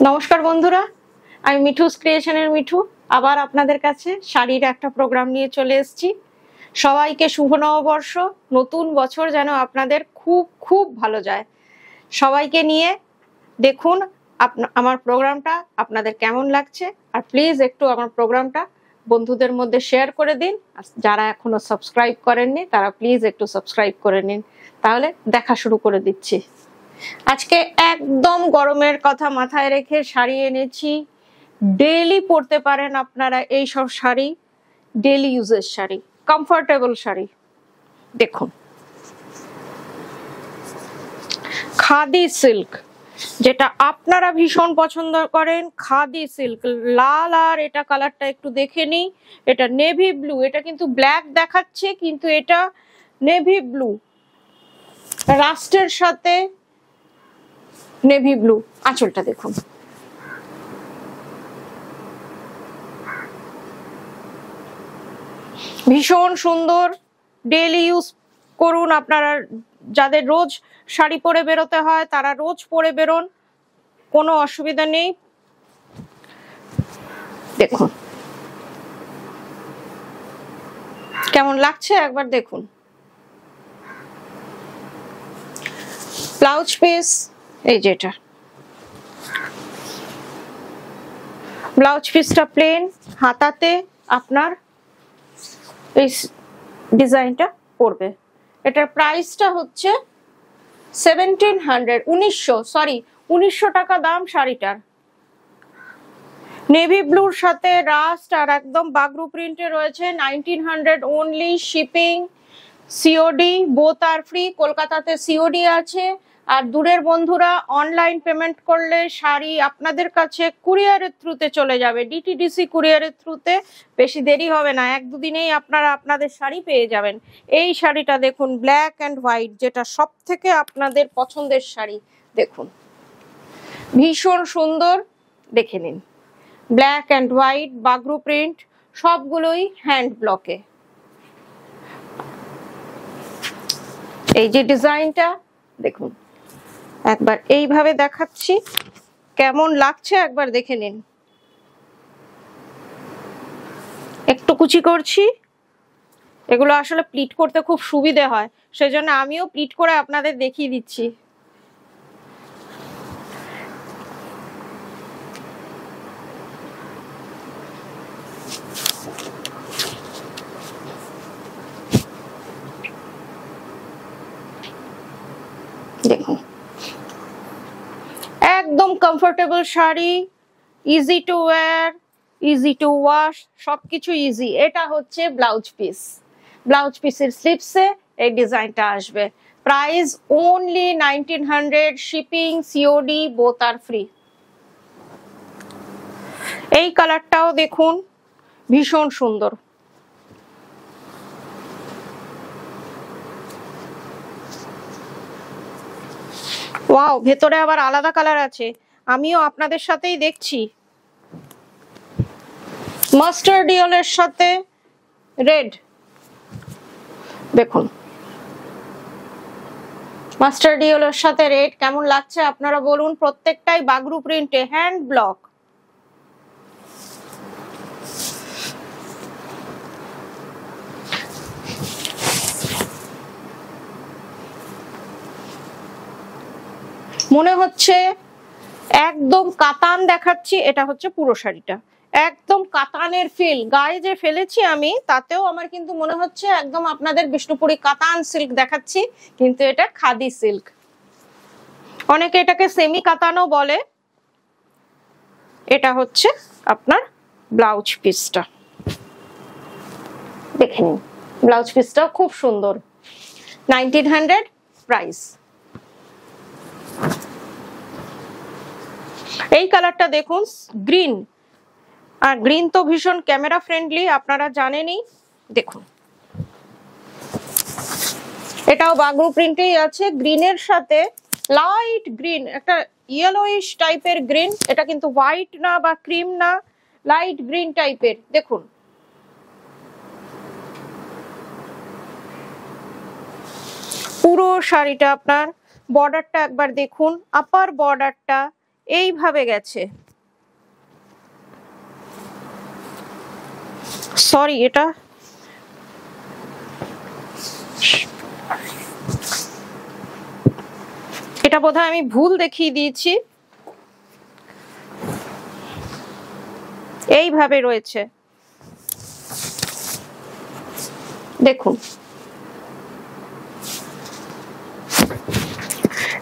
নমস্কার বন্ধুরা, আমি মিঠুস ক্রিয়েশনের মিঠু আবার আপনাদের কাছে শাড়ির একটা প্রোগ্রাম নিয়ে চলে এসেছি। সবাইকে শুভ নববর্ষ, নতুন বছর যেন আপনাদের খুব খুব ভালো যায়। সবাইকে নিয়ে দেখুন আমার প্রোগ্রামটা আপনাদের কেমন লাগছে, আর প্লিজ একটু আমার প্রোগ্রামটা বন্ধুদের মধ্যে শেয়ার করে দিন। যারা এখনো সাবস্ক্রাইব করেননি তারা প্লিজ একটু সাবস্ক্রাইব করে নিন। তাহলে দেখা শুরু করে দিচ্ছি। আজকে একদম গরমের কথা মাথায় রেখে শাড়ি এনেছি। ডেইলি পরতে পারেন আপনারা এই সব শাড়ি, ডেইলি ইউজের শাড়ি, কমফোর্টেবল শাড়ি। দেখুন, খাদি সিল্ক, যেটা আপনারা ভীষণ পছন্দ করেন, খাদি সিল্ক লাল। আর এটা কালারটা একটু দেখে নিই, এটা নেভি ব্লু। এটা কিন্তু ব্ল্যাক দেখাচ্ছে কিন্তু এটা নেভি ব্লু, রাস্টের সাথে নেভি ব্লু। আঁচলটা দেখুন, ভীষণ সুন্দর। ডেইলি ইউজ করুন আপনারা। যাদের রোজ শাড়ি পরে বেরোতে হয় তারা রোজ পরে বেরোন, কোনো অসুবিধা নেই। দেখুন কেমন লাগছে একবার দেখুন। ব্লাউজ পিস এই যেটা, ব্লাউজ পিসটা প্লেন, হাতাতে আপনার এই ডিজাইনটা পড়বে। এটার প্রাইসটা হচ্ছে 1900 টাকা দাম শাড়িটার। নেভি ব্লুর সাথে রাস্ট আর একদম বাগরু প্রিন্টে রয়েছে। 1900 অনলি। শিপিং সিওডি বোথ আর ফ্রি। কলকাতাতে সিওডি আছে, আর দূরের বন্ধুরা অনলাইন পেমেন্ট করলে শাড়ি আপনাদের কাছে কুরিয়ারের থ্রুতে চলে যাবে, ডিটিডিসি কুরিয়ারের থ্রুতে। বেশি দেরি হবে না, 1-2 দিনেই আপনারা আপনাদের শাড়ি পেয়ে যাবেন। এই শাড়িটা দেখুন, ব্ল্যাক অ্যান্ড হোয়াইট, যেটা সব থেকে আপনাদের পছন্দের শাড়ি। দেখুন ভীষণ সুন্দর, দেখে নিন। Black and white Bagru print, সবগুলোই হ্যান্ড ব্লকে। এই যে ডিজাইনটা দেখুন, একবার এইভাবে দেখাচ্ছি, কেমন লাগছে একবার দেখে নিন। একটু কুচি করছি, এগুলো আসলে প্লিট করতে খুব সুবিধে হয়, সেজন্য আমিও প্লিট করে আপনাদের দেখিয়ে দিচ্ছি। দেখুন একদম comfortable sari, easy to wire, easy to wash, সবকিছু ইজি। এটা হচ্ছে ব্লাউজ পিস। ব্লাউজ পিসের স্লিপসে এই ডিজাইনটা আসবে। Price only 1900। Shipping COD both আর ফ্রি। এই কালারটাও দেখুন, ভীষণ সুন্দর। ওয়াও, ভেতরে আবার আলাদা কালার আছে, আমিও আপনাদের সাথেই দেখছি। মাস্টার্ড ইয়েলোর সাথে রেড, দেখুন মাস্টার্ড ইয়েলোর সাথে রেড কেমন লাগছে আপনারা বলুন। প্রত্যেকটাই বাগরু প্রিন্টে, হ্যান্ড ব্লক। মনে হচ্ছে একদম কাতান দেখাচ্ছি, এটা হচ্ছে পুরো শাড়িটা একদম কাতানের ফিল। গায়ে যে ফেলেছি আমি তাতেও আমার কিন্তু মনে হচ্ছে একদম আপনাদের বিষ্ণুপুরি কাতান সিল্ক দেখাচ্ছি, কিন্তু এটা খাদি সিল্ক। অনেকে এটাকে সেমি কাতানও বলে। এটা হচ্ছে আপনার ব্লাউজ পিসটা, দেখে নিন। ব্লাউজ পিসটাও খুব সুন্দর। 1900 প্রাইস। এই কালারটা দেখুন, গ্রিন। আর গ্রিন তো ভীষণ ক্যামেরা ফ্রেন্ডলি, আপনারা জানেনই। দেখুন এটাও বাগরু প্রিন্টেই আছে। গ্রিনের সাথে লাইট গ্রিন, একটা ইয়েলোইশ টাইপের গ্রিন। এটা কিন্তু হোয়াইট না বা ক্রিম না, লাইট গ্রিন টাইপের। দেখুন পুরো শাড়িটা আপনার। বর্ডারটা একবার দেখুন, আপার বর্ডারটা এইভাবে গেছে, সরি এটা বোধহয় আমি ভুল দেখিয়ে দিয়েছি, এইভাবে রয়েছে দেখুন।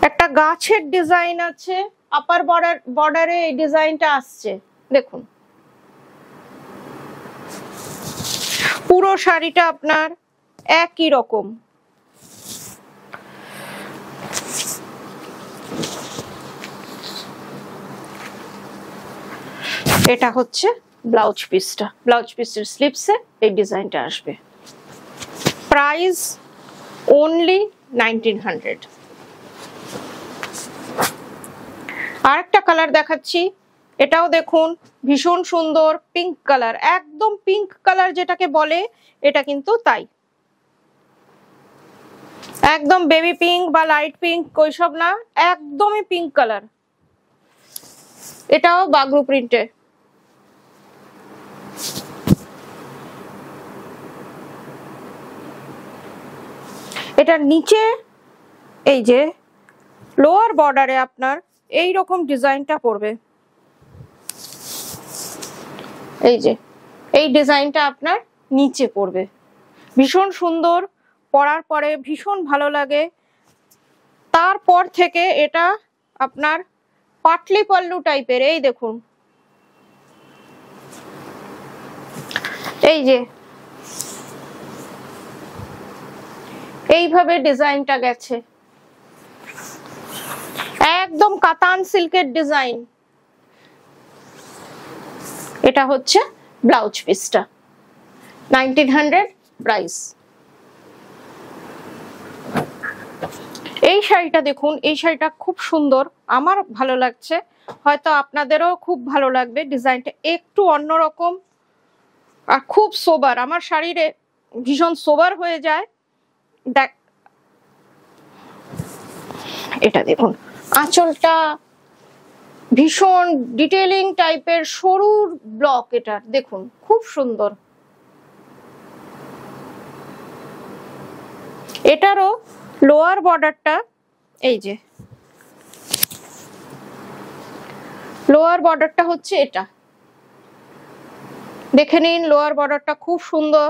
একটা গাছের ডিজাইন আছে, আপার বর্ডারে এই ডিজাইনটা আসছে দেখুন। পুরো শাড়িটা আপনার একই রকম। এটা হচ্ছে ব্লাউজ পিসটা, ব্লাউজ পিসের স্লিপসে এই ডিজাইনটা আসবে। Price only 1900। আরেকটা কালার দেখাচ্ছি, এটাও দেখুন ভীষণ সুন্দর পিঙ্ক কালার, একদম পিঙ্ক কালার যেটাকে বলে এটা কিন্তু তাই, একদম বেবি পিঙ্ক বা লাইট পিঙ্ক ওইসব না, একদমই পিঙ্ক কালার। এটাও বাগরু প্রিন্টে। এটার নিচে এই যে লোয়ার বর্ডারে আপনার এই রকম ডিজাইনটা পড়বে, এই যে এই ডিজাইনটা আপনার নিচে পড়বে, ভীষণ সুন্দর, পরার পরে ভীষণ ভালো লাগে। তারপর থেকে এটা আপনার পাটলি পল্লু টাইপের, এই দেখুন এই যে এইভাবে ডিজাইনটা গেছে, একদম কাতান সিল্কের ডিজাইন। এটা হচ্ছে ব্লাউজ পিসটা, 1900 প্রাইস। এই শাড়িটা দেখুন, এই শাড়িটা খুব সুন্দর, আমার ভালো লাগছে, হয়তো আপনাদেরও খুব ভালো লাগবে। ডিজাইনটা একটু অন্যরকম আর খুব সোবার, আমার শাড়িরে ভীষণ সোবার হয়ে যায়। দেখ এটা দেখুন, আঁচলটা ভীষণ ডিটেইলিং টাইপের সরু ব্লক, এটা দেখুন খুব সুন্দর। এটারও লোয়ার বর্ডারটা এই যে, লোয়ার বর্ডারটা হচ্ছে এটা, দেখে নিন লোয়ার বর্ডারটা খুব সুন্দর,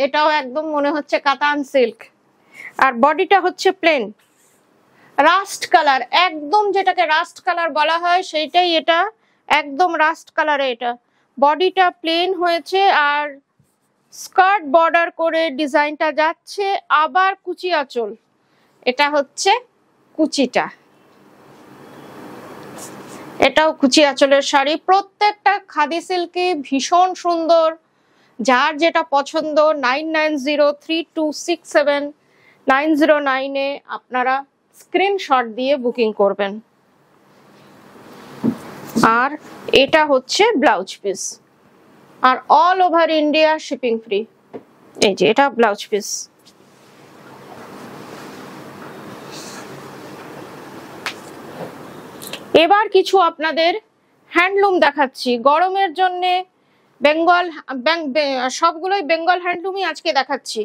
এটাও একদম মনে হচ্ছে কাতান সিল্ক। আর বডিটা হচ্ছে প্লেন রাস্ট কালার, একদম যেটাকে রাস্ট কালার বলা হয় সেইটাই এটা, একদম রাস্ট কালারে এটা। বডিটা প্লেন হয়েছে আর স্কার্ট বর্ডার করে ডিজাইনটা যাচ্ছে, আবার কুচি আঁচল, এটা হচ্ছে কুচিটা, এটাও কুচি আঁচলের শাড়ি। প্রত্যেকটা খাদি সিল্কে ভীষণ সুন্দর, যার যেটা পছন্দ 9903267909 আপনারা স্ক্রিনশট দিয়ে বুকিং করবেন। আর এটা হচ্ছে ব্লাউজ পিস, আর all over India shipping free. এই যে এটা ব্লাউজ পিস। এবার কিছু আপনাদের হ্যান্ডলুম দেখাচ্ছি গরমের জন্য, বেঙ্গল সবগুলোই বেঙ্গল হ্যান্ডলুমই আজকে দেখাচ্ছি।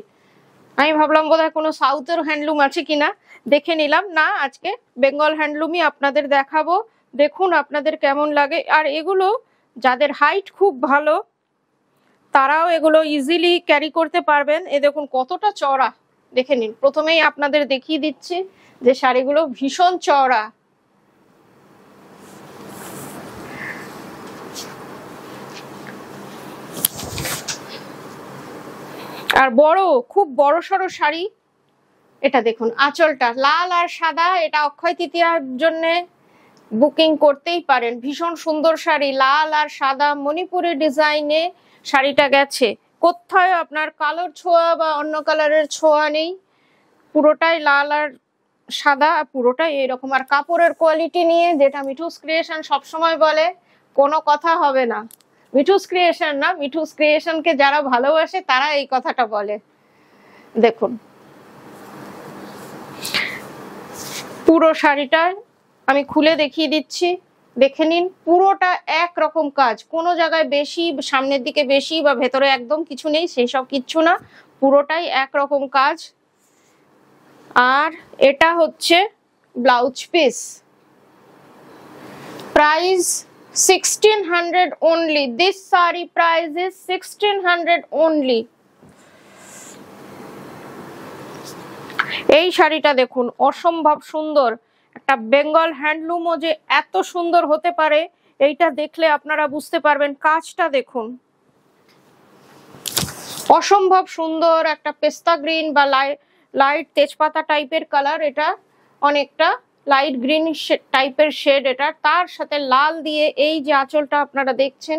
আমি ভাবলাম বোধহয় কোনো সাউথের হ্যান্ডলুম আছে কিনা, দেখে নিলাম, না আজকে বেঙ্গল হ্যান্ডলুমই আপনাদের দেখাবো। দেখুন আপনাদের কেমন লাগে। আর এগুলো যাদের হাইট খুব ভালো তারাও এগুলো ইজিলি ক্যারি করতে পারবেন। এ দেখুন কতটা চওড়া, দেখে নিন। প্রথমেই আপনাদের দেখিয়ে দিচ্ছি যে শাড়িগুলো ভীষণ চওড়া, আর বড়, খুব বড় সড়ো শাড়ি। এটা দেখুন আঁচলটা লাল আর সাদা, এটা অক্ষয় তৃতীয়ার জন্য বুকিং করতেই পারেন। ভীষণ সুন্দর শাড়ি, লাল আর সাদা মণিপুরি ডিজাইনে শাড়িটা গেছে, কোথায় আপনার কালোর ছোঁয়া বা অন্য কালারের ছোঁয়া নেই, পুরোটাই লাল আর সাদা, পুরোটাই এরকম। আর কাপড়ের কোয়ালিটি নিয়ে যেটা মিঠুস ক্রিয়েশন সবসময় বলে, কোনো কথা হবে না। মিঠুস ক্রিয়েশন না, মিঠুস ক্রিয়েশনকে যারা ভালোবাসে তারা এই কথাটা বলে। দেখুন পুরো শাড়িটা আমি খুলে দেখিয়ে দিচ্ছি, দেখে নিন, পুরোটা একরকম কাজ, কোনো জায়গায় বেশি সামনের দিকে বেশি বা ভেতরে একদম কিছু নেই, সেই সব কিচ্ছু না, পুরোটাই একরকম কাজ। আর এটা হচ্ছে blouse piece, price 1600 only. This saree price is 1600 only. এই শাড়িটা দেখুন, অসম্ভব সুন্দর, একটা বেঙ্গল হ্যান্ডলুমও যে এত সুন্দর হতে পারে এইটা দেখলে আপনারা বুঝতে পারবেন। কাজটা দেখুন, অসম্ভব সুন্দর, একটা পেস্তা গ্রিন বা লাইট তেজপাতা টাইপের কালার, এটা অনেকটা লাইট গ্রিন টাইপের শেড এটা, তার সাথে লাল দিয়ে এই যে আঁচলটা আপনারা দেখছেন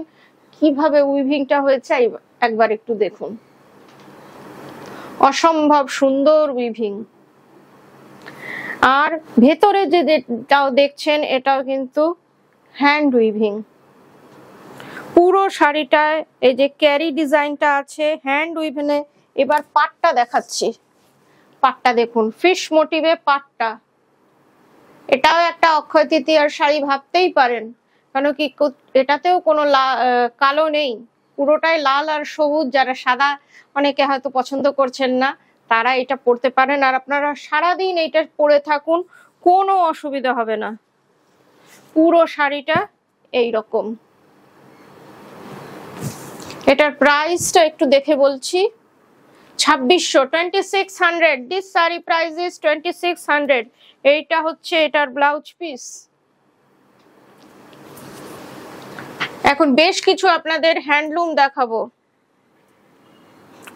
কিভাবে উইভিংটা হয়েছে একবার একটু দেখুন, অসম্ভব সুন্দর উইভিং। আর ভেতরে যেটাও দেখছেন এটাও কিন্তু হ্যান্ড উইভিং, পুরো শাড়িটায় এই যে ক্যারি ডিজাইনটা আছে হ্যান্ড উইভিংয়ে। এবার পাটটা দেখাচ্ছি, পাটটা দেখুন, ফিশ মোটিভে পাটটা, এটাও একটা অক্ষয় তৃতীয়ার শাড়ি ভাবতেই পারেন, কেন কি এটাতেও কোনো কালো নেই, পুরোটাই লাল আর সবুজ। যারা সাদা অনেকে হয়তো পছন্দ করছেন না তারা এটা পরতে পারেন, আর আপনারা সারাদিন এটা পরে থাকুন, কোনো অসুবিধা হবে না। পুরো শাড়িটা এই রকম। এটার প্রাইসটা একটু দেখে বলছি, 2600, 2600। This sari price is 2600। এইটা হচ্ছে এটার ব্লাউজ পিস। এখন বেশ কিছু আপনাদের হ্যান্ডলুম দেখাবো,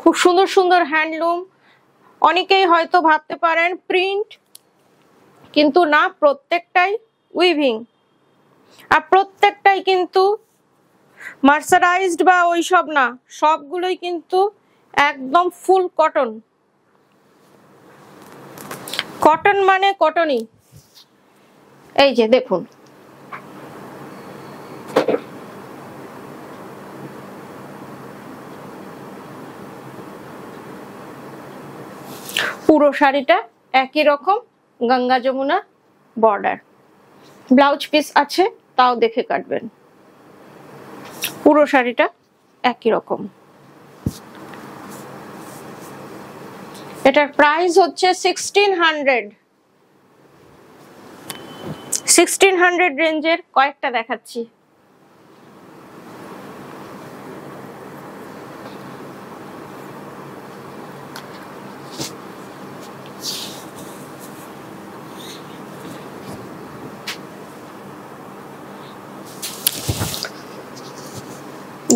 খুব সুন্দর সুন্দর হ্যান্ডলুম। অনেকেই হয়তো ভাবতে পারেন প্রিন্ট, কিন্তু না, প্রত্যেকটাই উইভিং, আর প্রত্যেকটাই কিন্তু মার্সারাইজড বা ওইসব না, সবগুলোই কিন্তু একদম ফুল কটন। কটন মানে কটনই। এই যে দেখুন, পুরো শাড়িটা একই রকম Ganga Jamuna border, blouse piece আছে তাও দেখে কাটবেন। পুরো শাড়িটা একই রকম। এটার প্রাইস হচ্ছে 1600। 1600 রেঞ্জের কয়েকটা দেখাচ্ছি।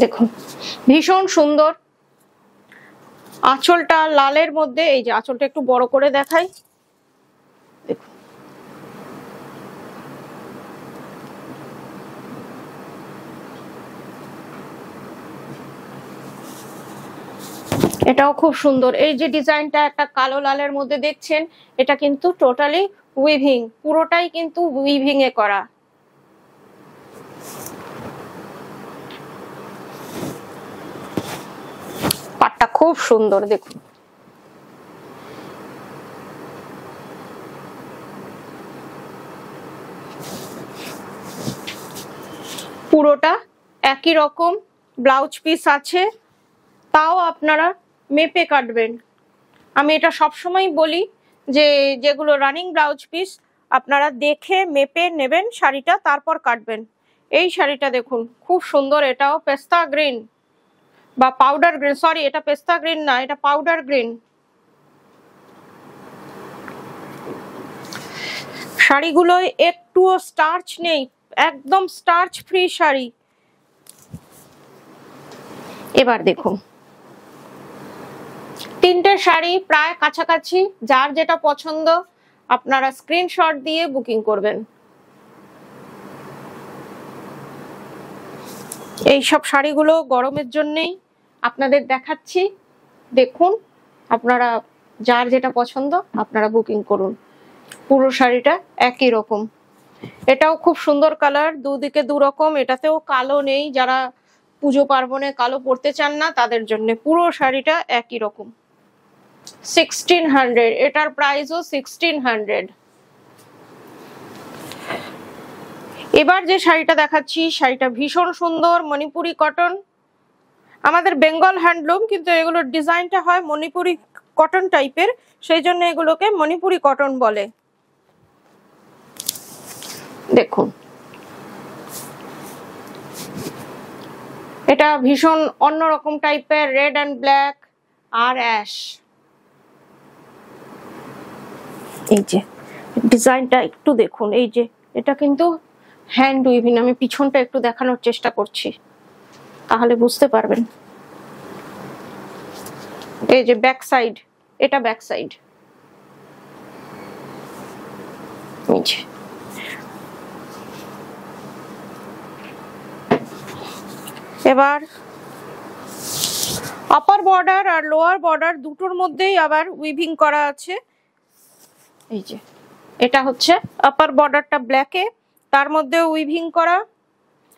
দেখুন, ভীষণ সুন্দর, আঁচলটা লালের মধ্যে, এই যে আঁচলটা একটু বড় করে দেখাই, দেখুন এটাও খুব সুন্দর। এই যে ডিজাইনটা একটা কালো লালের মধ্যে দেখছেন, এটা কিন্তু টোটালি উইভিং, পুরোটাই কিন্তু উইভিং এ করা। পাটটা খুব সুন্দর দেখুন, পুরোটা একই রকম ব্লাউজ পিস আছে, তাও আপনারা মেপে কাটবেন। আমি এটা সবসময় বলি যে যেগুলো রানিং ব্লাউজ পিস আপনারা দেখে মেপে নেবেন শাড়িটা, তারপর কাটবেন। এই শাড়িটা দেখুন খুব সুন্দর, এটাও পেস্তা গ্রিন বা পাউডার গ্রিন, সরি এটা পেস্তা গ্রিন না, এটা পাউডার গ্রিন। শাড়িগুলোয় একটুও স্টার্চ নেই, একদম স্টার্চ ফ্রি শাড়ি। এবার দেখুন, তিনটে শাড়ি প্রায় কাছাকাছি, যার যেটা পছন্দ আপনারা স্ক্রিনশট দিয়ে বুকিং করবেন। এই সব শাড়িগুলো গরমের জন্যই আপনাদের দেখাচ্ছি, দেখুন আপনারা যার যেটা পছন্দ আপনারা বুকিং করুন। পুরো শাড়িটা একই রকম, এটাও খুব সুন্দর কালার, দুদিকে দু রকম, এটাতেও কালো নেই, যারা পুজো পার্বণে কালো পরতে চান না তাদের জন্য। পুরো শাড়িটা একই রকম, 1600। এটার প্রাইসও 1600। এবার যে শাড়িটা দেখাচ্ছি শাড়িটা ভীষণ সুন্দর, মণিপুরি কটন, আমাদের বেঙ্গল হ্যান্ডলুম, কিন্তু এগুলোর ডিজাইনটা হয় মণিপুরি কটন টাইপের, সেই জন্য এগুলোকে মণিপুরি কটন বলে। দেখুন এটা ভীষণ অন্যরকম টাইপের, রেড অ্যান্ড ব্ল্যাক আর অ্যাশ। এই যে ডিজাইনটা একটু দেখুন, এই যে এটা কিন্তু হ্যান্ড উইভিং। আমি পিছনটা একটু দেখানোর চেষ্টা করছি, তাহলে বুঝতে পারবেন। এই যে ব্যাক সাইড, এটা ব্যাক সাইড। এবার আপার বর্ডার আর লোয়ার বর্ডার দুটোর মধ্যেই আবার উইভিং করা আছে। এই যে এটা হচ্ছে আপার বর্ডারটা ব্ল্যাকে, তার মধ্যে উইভিং করা,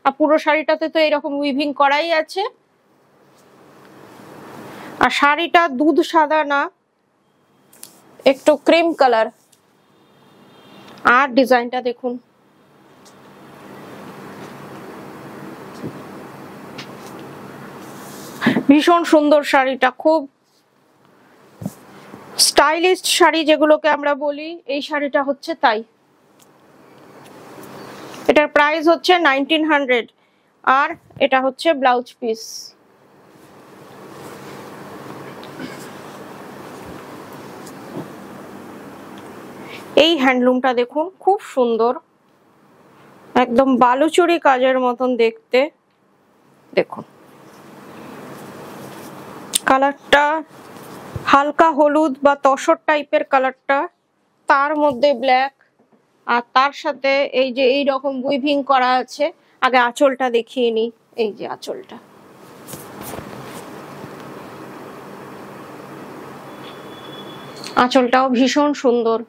আর পুরো শাড়িটাতে তো এরকম উইভিং করাই আছে। আর শাড়িটা দুধ সাদা না, একটু ক্রিম কালার। আর ডিজাইনটা দেখুন, ভীষণ সুন্দর শাড়িটা, খুব স্টাইলিশ শাড়ি যেগুলোকে আমরা বলি, এই শাড়িটা হচ্ছে তাই। এটার প্রাইস হচ্ছে 1900, আর এটা হচ্ছে ব্লাউজ পিস। এই হ্যান্ডলুমটা দেখুন, খুব সুন্দর, একদম বালুচুরি কাজের মতন দেখতে। দেখুন কালারটা হালকা হলুদ বা তসর টাইপের কালারটা, তার মধ্যে ব্ল্যাক, আর তার সাথে এই যে এই রকম উইভিং করা আছে। আগে আঁচলটা দেখিয়ে নি, এই যে আঁচলটা, আঁচলটাও ভীষণ সুন্দর।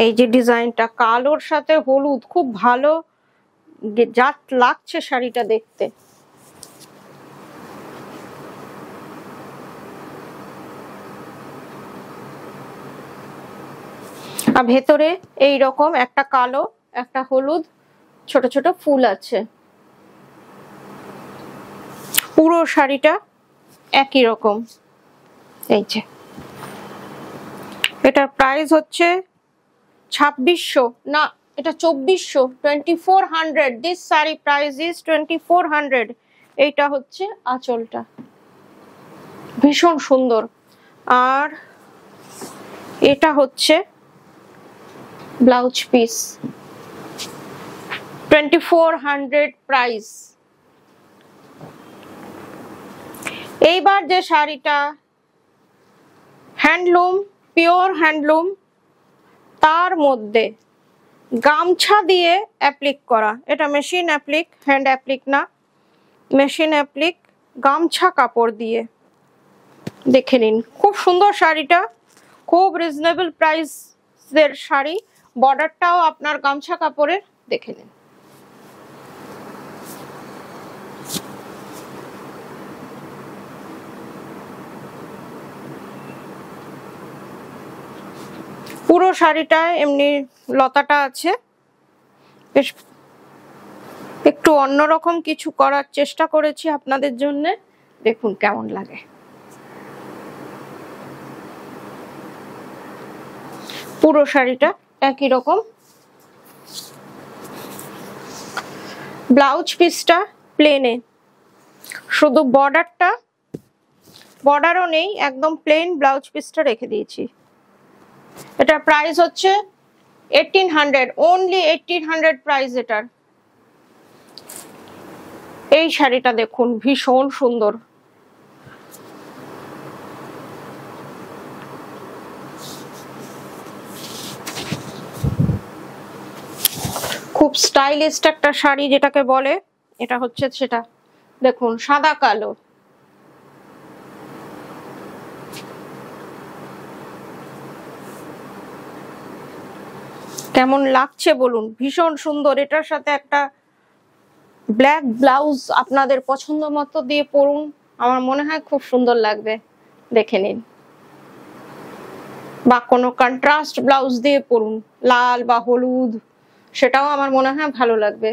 এই যে ডিজাইনটা কালোর সাথে হলুদ, খুব ভালো যা লাগছে শাড়িটা দেখতে। আর ভেতরে এই রকম একটা কালো একটা হলুদ ছোট ছোট ফুল আছে। পুরো শাড়িটা একই রকম। এই যে এটার প্রাইস হচ্ছে 2600, না এটা 2400, 2400। This sari price is 2400। এইটা হচ্ছে আঁচলটা, ভীষণ সুন্দর। আর এটা হচ্ছে ব্লাউজ পিস, 2400 প্রাইস। এইবার যে শাড়িটা হ্যান্ডলুম, পিওর হ্যান্ডলুম, তার মধ্যে গামছা দিয়ে অ্যাপ্লিক করা, এটা মেশিন অ্যাপ্লিক, হ্যান্ড অ্যাপ্লিক না, মেশিন অ্যাপ্লিক, গামছা কাপড় দিয়ে। দেখে নিন, খুব সুন্দর শাড়িটা, খুব রিজনেবল প্রাইসের শাড়ি। বর্ডারটাও আপনার গামছা কাপড়ের, দেখে নিন। পুরো শাড়িটায় এমনি লতাটা আছে, বেশ একটু অন্যরকম কিছু করার চেষ্টা করেছি আপনাদের জন্য। দেখুন কেমন লাগে। পুরো শাড়িটা একই রকম। ব্লাউজ পিসটা প্লেনে, শুধু বর্ডারও নেই, একদম প্লেন ব্লাউজ পিসটা রেখে দিয়েছি। এটা প্রাইস হচ্ছে 1800, অনলি 1800 প্রাইস এটার। এই শাড়িটা দেখুন, ভীষণ সুন্দর, খুব স্টাইলিশ একটা শাড়ি যেটাকে বলে, এটা হচ্ছে সেটা। দেখুন সাদা কালো, কেমন লাগছে বলুন, ভীষণ সুন্দর। এটার সাথে একটা ব্ল্যাক ব্লাউজ আপনাদের পছন্দ মতো দিয়ে পরুন, আমার মনে হয় খুব সুন্দর লাগবে। দেখে নিন, বা কোনো কন্ট্রাস্ট ব্লাউজ দিয়ে পরুন, লাল বা হলুদ, সেটাও আমার মনে হয় ভালো লাগবে।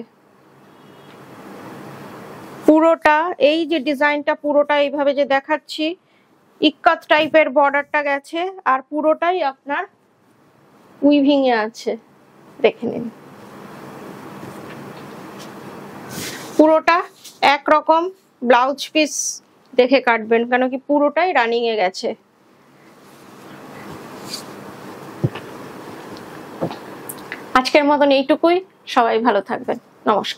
পুরোটা এই যে ডিজাইনটা পুরোটা এইভাবে যে দেখাচ্ছি, ইক্কাত টাইপের বর্ডারটা গেছে আর পুরোটাই আপনার উইভিং এ আছে, দেখে নিন। পুরোটা একরকম ব্লাউজ পিস দেখে কাটবেন, কেন কি পুরোটাই রানিং এ গেছে। আজকের মতন এইটুকুই, সবাই ভালো থাকবেন, নমস্কার।